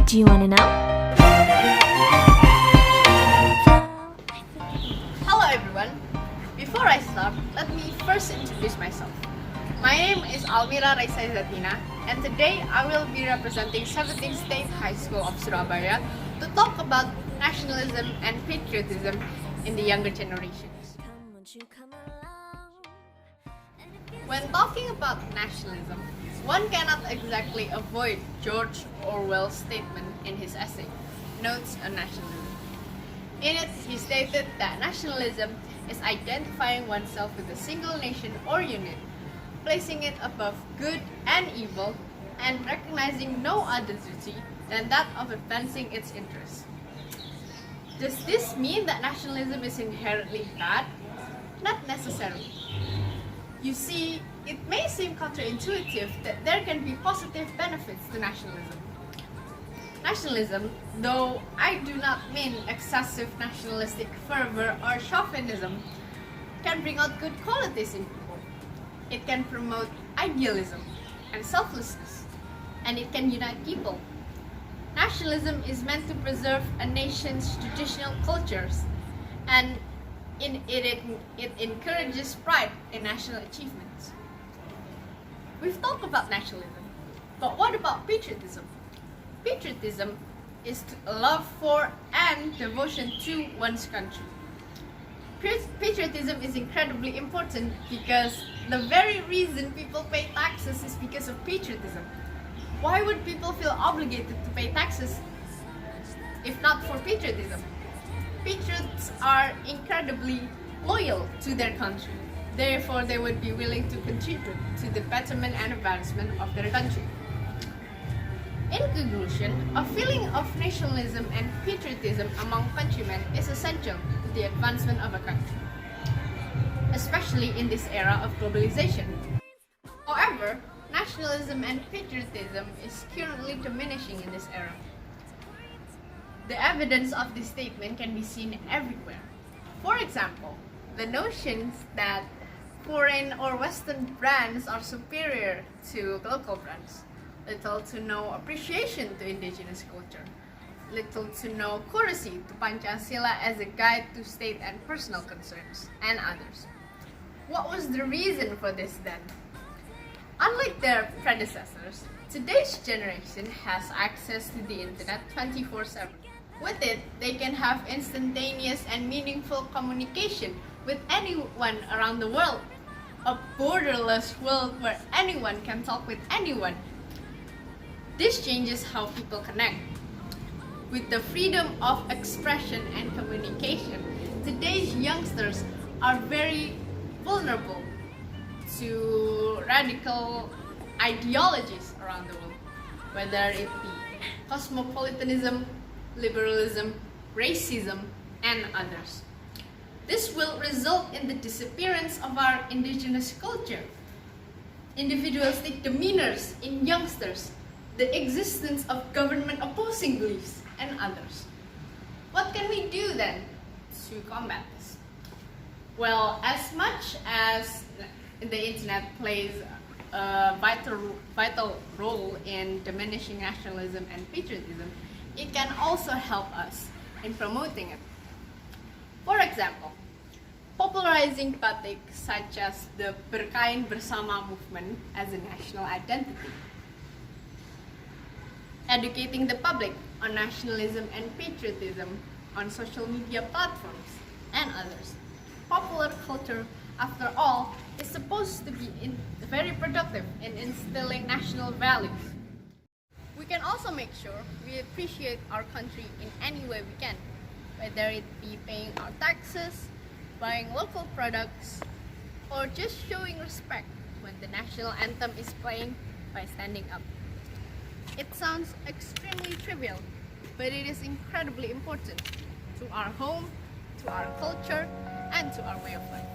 Do you want to know? Hello everyone. Before I start, let me first introduce myself. My name is Almira Raisa Izzatina, and today I will be representing 17th State High School of Surabaya to talk about nationalism and patriotism in the younger generations. When talking about nationalism, one cannot exactly avoid George Orwell's statement in his essay, Notes on Nationalism. In it, he stated that nationalism is identifying oneself with a single nation or unit, placing it above good and evil, and recognizing no other duty than that of advancing its interests. Does this mean that nationalism is inherently bad? Not necessarily. You see, it may seem counterintuitive that there can be positive benefits to nationalism. Nationalism, though I do not mean excessive nationalistic fervor or chauvinism, can bring out good qualities in people. It can promote idealism and selflessness, and it can unite people. Nationalism is meant to preserve a nation's traditional cultures, and it encourages pride in national achievements. We've talked about nationalism, but what about patriotism? Patriotism is a love for and devotion to one's country. Patriotism is incredibly important because the very reason people pay taxes is because of patriotism. Why would people feel obligated to pay taxes if not for patriotism? Patriots are incredibly loyal to their country. Therefore, they would be willing to contribute to the betterment and advancement of their country. In conclusion, a feeling of nationalism and patriotism among countrymen is essential to the advancement of a country, especially in this era of globalization. However, nationalism and patriotism is currently diminishing in this era. The evidence of this statement can be seen everywhere. For example, the notions that foreign or Western brands are superior to local brands, little to no appreciation to indigenous culture, little to no courtesy to Pancasila as a guide to state and personal concerns, and others. What was the reason for this then? Unlike their predecessors, today's generation has access to the internet 24/7. With it, they can have instantaneous and meaningful communication with anyone around the world. A borderless world where anyone can talk with anyone. This changes how people connect. With the freedom of expression and communication, today's youngsters are very vulnerable to radical ideologies around the world, whether it be cosmopolitanism, liberalism, racism, and others. This will result in the disappearance of our indigenous culture, individualistic demeanors in youngsters, the existence of government-opposing beliefs, and others. What can we do then to combat this? Well, as much as the internet plays a vital role in diminishing nationalism and patriotism, it can also help us in promoting it. For example, popularizing batik such as the Berkain Bersama movement as a national identity. Educating the public on nationalism and patriotism on social media platforms and others. Popular culture, after all, is supposed to be very productive in instilling national values. We can also make sure we appreciate our country in any way we can, whether it be paying our taxes, buying local products, or just showing respect when the national anthem is playing by standing up. It sounds extremely trivial, but it is incredibly important to our home, to our culture, and to our way of life.